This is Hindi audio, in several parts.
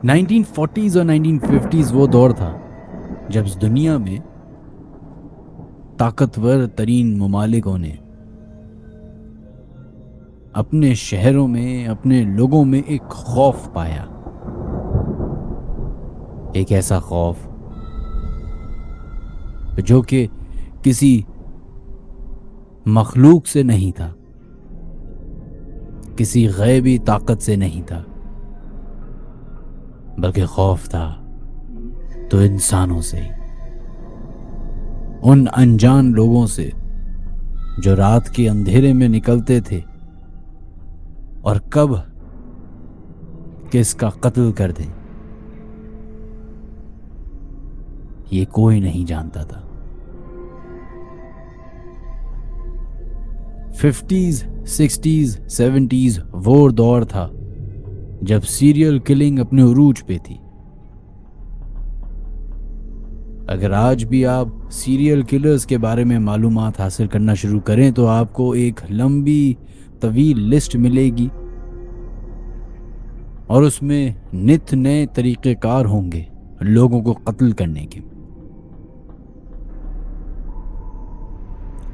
1940s और 1950s वो दौर था जब इस दुनिया में ताकतवर तरीन ममालिकों ने अपने शहरों में अपने लोगों में एक खौफ पाया। एक ऐसा खौफ जो कि किसी मखलूक से नहीं था, किसी गैबी ताकत से नहीं था, बल्कि खौफ था तो इंसानों से ही। उन अनजान लोगों से जो रात के अंधेरे में निकलते थे और कब किसका कत्ल कर दें ये कोई नहीं जानता था। 50s, 60s, 70s वो दौर था जब सीरियल किलिंग अपने उरूज पे थी। अगर आज भी आप सीरियल किलर्स के बारे में मालूमात हासिल करना शुरू करें तो आपको एक लंबी तवील लिस्ट मिलेगी और उसमें नित नए तरीक़ेकार होंगे लोगों को कत्ल करने के।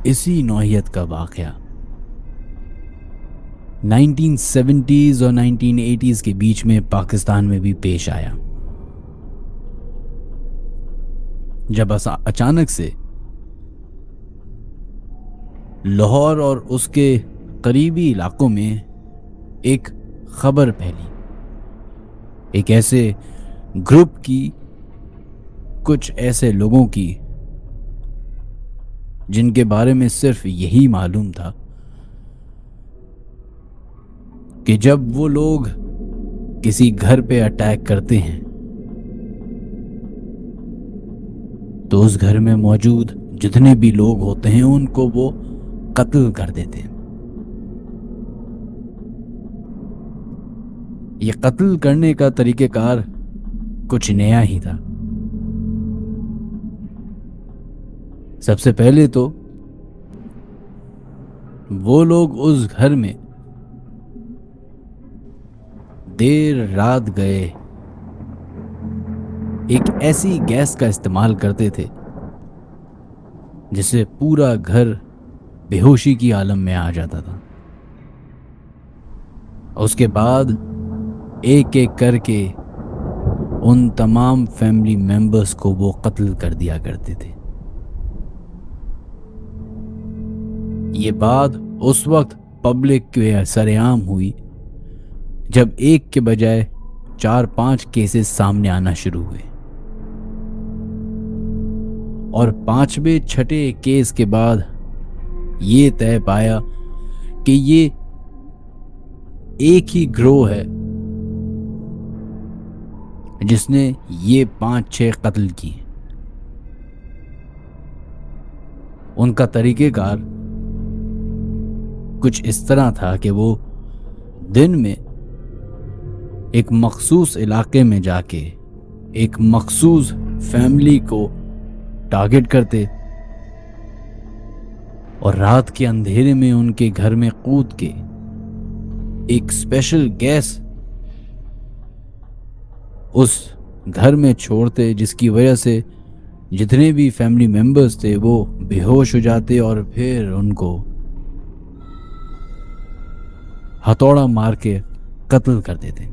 इसी नौइयत का वाक़या 1970s और 1980s के बीच में पाकिस्तान में भी पेश आया, जब अचानक से लाहौर और उसके करीबी इलाकों में एक खबर फैली, एक ऐसे ग्रुप की, कुछ ऐसे लोगों की जिनके बारे में सिर्फ यही मालूम था कि जब वो लोग किसी घर पे अटैक करते हैं तो उस घर में मौजूद जितने भी लोग होते हैं उनको वो कत्ल कर देते हैं। ये कत्ल करने का तरीक़ेकार कुछ नया ही था। सबसे पहले तो वो लोग उस घर में देर रात गए एक ऐसी गैस का इस्तेमाल करते थे जिससे पूरा घर बेहोशी की आलम में आ जाता था। उसके बाद एक एक करके उन तमाम फैमिली मेंबर्स को वो कत्ल कर दिया करते थे। ये बात उस वक्त पब्लिक के सरेआम हुई जब एक के बजाय 4-5 केसेस सामने आना शुरू हुए और 5वें 6ठे केस के बाद ये तय पाया कि ये एक ही ग्रोह है जिसने ये 5-6 कत्ल किए। उनका तरीक़ेकार कुछ इस तरह था कि वो दिन में एक मखसूस इलाके में जाके एक मखसूस फैमिली को टारगेट करते और रात के अंधेरे में उनके घर में कूद के एक स्पेशल गैस उस घर में छोड़ते जिसकी वजह से जितने भी फैमिली मेंबर्स थे वो बेहोश हो जाते और फिर उनको हथौड़ा मार के कत्ल कर देते।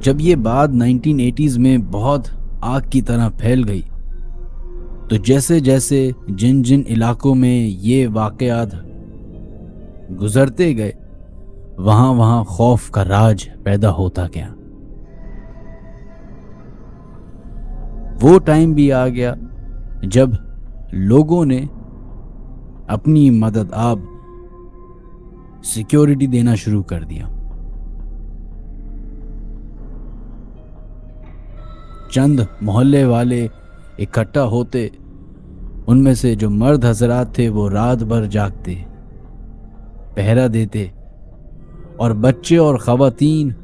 जब ये बात 1980s में बहुत आग की तरह फैल गई तो जैसे जैसे जिन जिन इलाकों में ये वाकयात गुजरते गए वहां वहां खौफ का राज पैदा होता गया। वो टाइम भी आ गया जब लोगों ने अपनी मदद आप सिक्योरिटी देना शुरू कर दिया। चंद मोहल्ले वाले इकट्ठा होते, उनमें से जो मर्द हजरात थे वो रात भर जागते, पहरा देते और बच्चे और खवातीन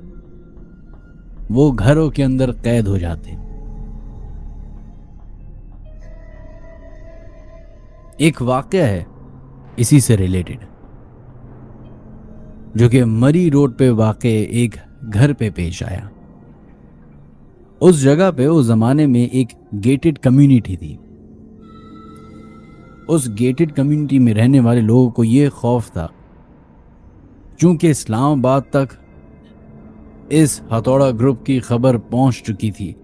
वो घरों के अंदर कैद हो जाते। एक वाकया है इसी से रिलेटेड। जो कि मरी रोड पे वाक़े एक घर पे पेश आया। उस जगह पे उस जमाने में एक गेटेड कम्युनिटी थी। उस गेटेड कम्युनिटी में रहने वाले लोगों को ये खौफ था, चूंकि इस्लामाबाद तक इस हथौड़ा ग्रुप की खबर पहुंच चुकी थी,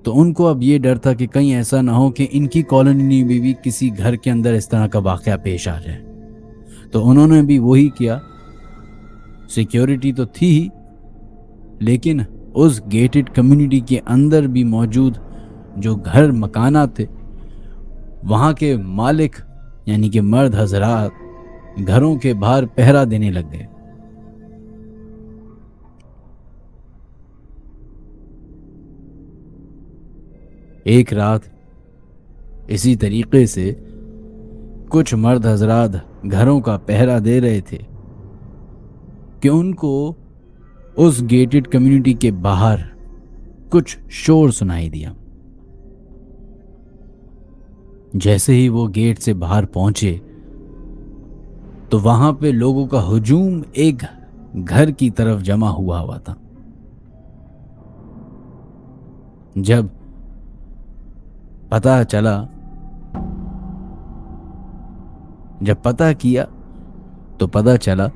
तो उनको अब ये डर था कि कहीं ऐसा ना हो कि इनकी कॉलोनी में भी किसी घर के अंदर इस तरह का वाक़या पेश आ जाए। तो उन्होंने भी वही किया। सिक्योरिटी तो थी ही, लेकिन उस गेटेड कम्युनिटी के अंदर भी मौजूद जो घर मकानात थे, वहाँ के मालिक यानी कि मर्द हजरात घरों के बाहर पहरा देने लग गए। एक रात इसी तरीके से कुछ मर्द हजरात घरों का पहरा दे रहे थे कि उनको उस गेटेड कम्युनिटी के बाहर कुछ शोर सुनाई दिया। जैसे ही वो गेट से बाहर पहुंचे तो वहां पे लोगों का हुजूम एक घर की तरफ जमा हुआ था। जब पता किया तो पता चला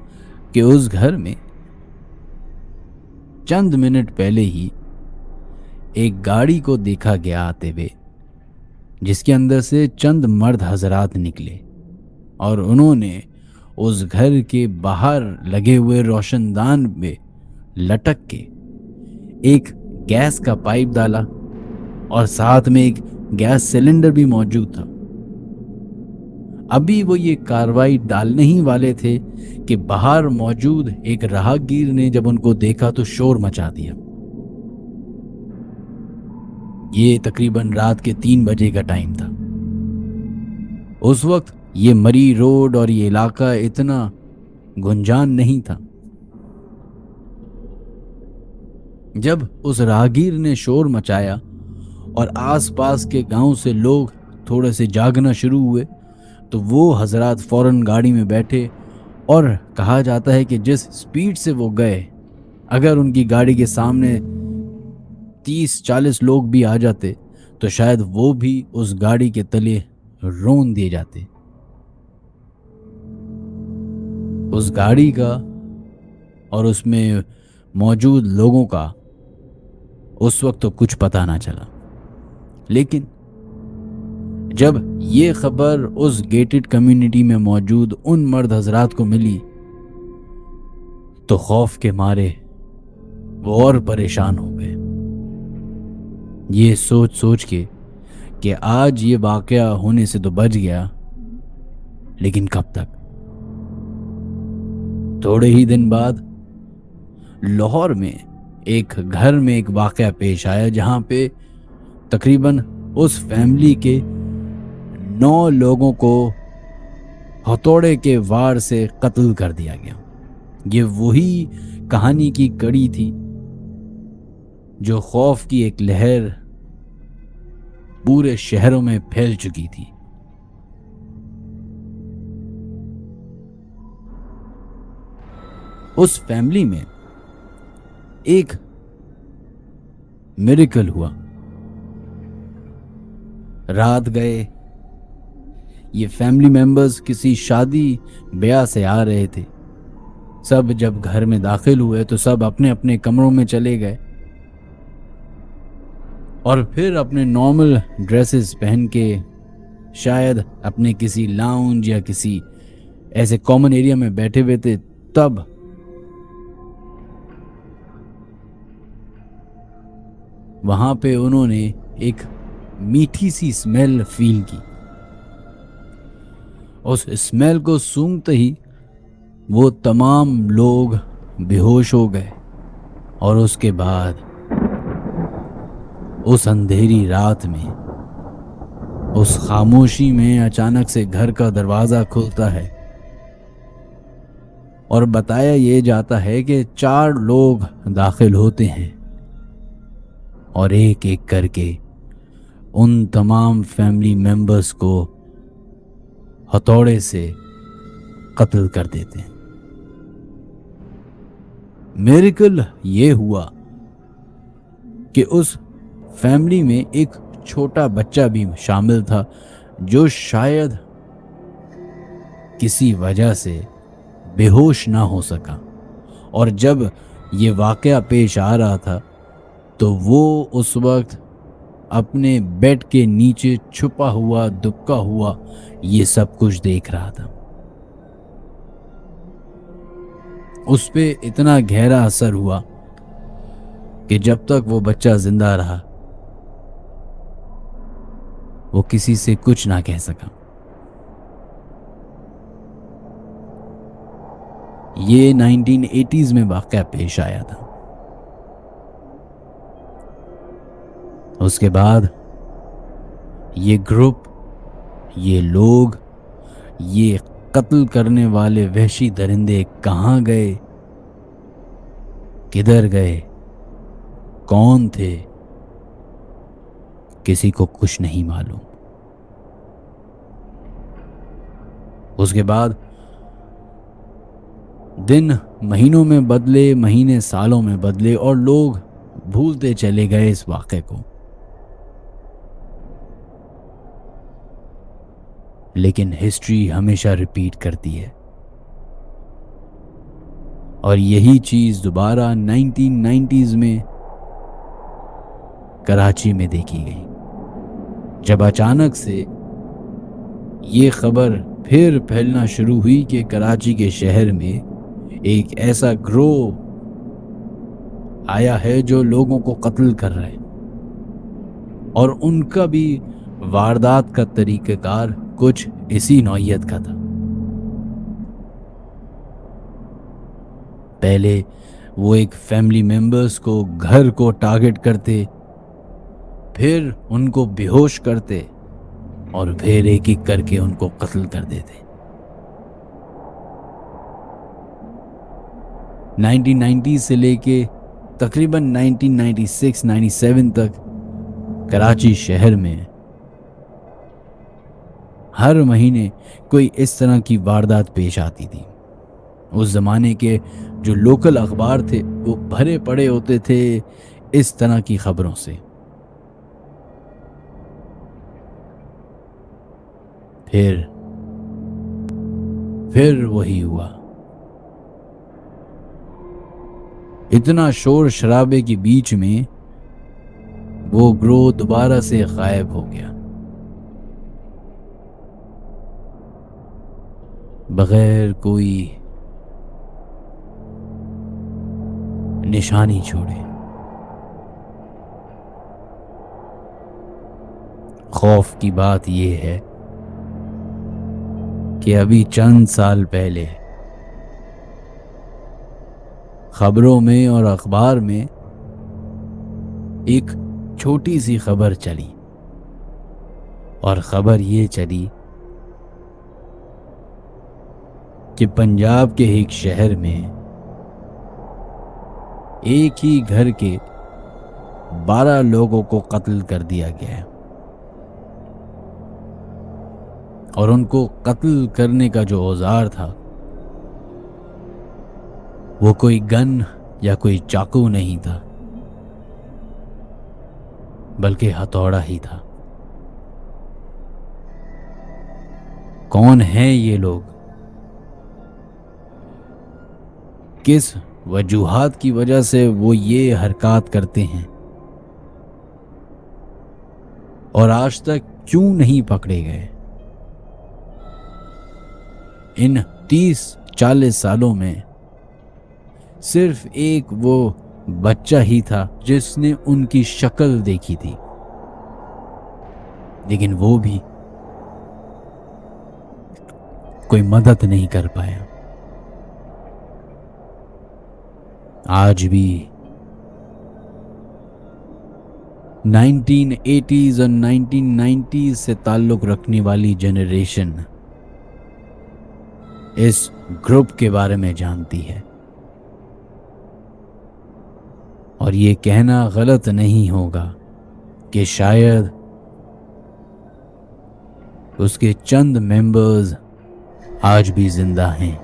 कि उस घर में चंद मिनट पहले ही एक गाड़ी को देखा गया आते हुए, जिसके अंदर से चंद मर्द हजरात निकले और उन्होंने उस घर के बाहर लगे हुए रोशनदान में लटक के एक गैस का पाइप डाला और साथ में एक गैस सिलेंडर भी मौजूद था। अभी वो ये कार्रवाई डालने ही वाले थे कि बाहर मौजूद एक राहगीर ने जब उनको देखा तो शोर मचा दिया। ये तकरीबन रात के 3 बजे का टाइम था। उस वक्त ये मरी रोड और ये इलाका इतना गुंजान नहीं था। जब उस राहगीर ने शोर मचाया और आसपास के गांव से लोग थोड़े से जागना शुरू हुए, तो वो हजरात फौरन गाड़ी में बैठे और कहा जाता है कि जिस स्पीड से वो गए, अगर उनकी गाड़ी के सामने 30-40 लोग भी आ जाते तो शायद वो भी उस गाड़ी के तले रोन दिए जाते। उस गाड़ी का और उसमें मौजूद लोगों का उस वक्त तो कुछ पता ना चला, लेकिन जब ये खबर उस गेटेड कम्युनिटी में मौजूद उन मर्द हजरात को मिली तो खौफ के मारे वो और परेशान हो गए, ये सोच सोच के कि आज ये वाकया होने से तो बच गया, लेकिन कब तक। थोड़े ही दिन बाद लाहौर में एक घर में एक वाकया पेश आया जहां पे तकरीबन उस फैमिली के 9 लोगों को हथौड़े के वार से कत्ल कर दिया गया। ये वही कहानी की कड़ी थी जो खौफ की एक लहर पूरे शहरों में फैल चुकी थी। उस फैमिली में एक मिरेकल हुआ। रात गए, ये फैमिली मेंबर्स किसी शादी ब्याह से आ रहे थे। सब जब घर में दाखिल हुए तो सब अपने अपने कमरों में चले गए और फिर अपने नॉर्मल ड्रेसेस पहन के शायद अपने किसी लाउंज या किसी ऐसे कॉमन एरिया में बैठे हुए थे। तब वहां पे उन्होंने एक मीठी सी स्मेल फील की। उस स्मेल को सूंघते ही वो तमाम लोग बेहोश हो गए और उसके बाद उस अंधेरी रात में, उस खामोशी में अचानक से घर का दरवाजा खुलता है और बताया ये जाता है कि 4 लोग दाखिल होते हैं और एक एक करके उन तमाम फैमिली मेंबर्स को हथौड़े से कत्ल कर देते हैं। मिरेकल ये हुआ कि उस फैमिली में एक छोटा बच्चा भी शामिल था जो शायद किसी वजह से बेहोश ना हो सका। और जब ये वाकया पेश आ रहा था तो वो उस वक्त अपने बेड के नीचे छुपा हुआ दुबका हुआ ये सब कुछ देख रहा था। उस पे इतना गहरा असर हुआ कि जब तक वो बच्चा जिंदा रहा वो किसी से कुछ ना कह सका। ये 1980s में वाकया पेश आया था। उसके बाद ये ग्रुप, ये लोग, ये कत्ल करने वाले वहशी दरिंदे कहाँ गए, किधर गए, कौन थे, किसी को कुछ नहीं मालूम। उसके बाद दिन महीनों में बदले, महीने सालों में बदले और लोग भूलते चले गए इस वाक़े को। लेकिन हिस्ट्री हमेशा रिपीट करती है और यही चीज दोबारा 1990s में कराची में देखी गई, जब अचानक से ये खबर फिर फैलना शुरू हुई कि कराची के शहर में एक ऐसा ग्रोह आया है जो लोगों को कत्ल कर रहा है और उनका भी वारदात का तरीक़ाकार कुछ इसी नौइयत का था। पहले वो एक फैमिली मेंबर्स को, घर को टारगेट करते, फिर उनको बेहोश करते और फिर एक एक करके उनको कत्ल कर देते। 1990 से लेके तकरीबन 1996-97 तक कराची शहर में हर महीने कोई इस तरह की वारदात पेश आती थी। उस ज़माने के जो लोकल अखबार थे वो भरे पड़े होते थे इस तरह की खबरों से। फिर वही हुआ। इतना शोर शराबे के बीच में वो ग्रोह दोबारा से गायब हो गया, बगैर कोई निशानी छोड़े। खौफ की बात यह है कि अभी चंद साल पहले खबरों में और अखबार में एक छोटी सी खबर चली और खबर ये चली कि पंजाब के एक शहर में एक ही घर के 12 लोगों को कत्ल कर दिया गया है और उनको कत्ल करने का जो औजार था वो कोई गन या कोई चाकू नहीं था, बल्कि हथौड़ा ही था। कौन है ये लोग, किस वजूहात की वजह से वो ये हरकत करते हैं और आज तक क्यों नहीं पकड़े गए? इन 30-40 सालों में सिर्फ एक वो बच्चा ही था जिसने उनकी शक्ल देखी थी, लेकिन वो भी कोई मदद नहीं कर पाया। आज भी 1980s और 1990s से ताल्लुक रखने वाली जनरेशन इस ग्रुप के बारे में जानती है और ये कहना गलत नहीं होगा कि शायद उसके चंद मेंबर्स आज भी जिंदा हैं।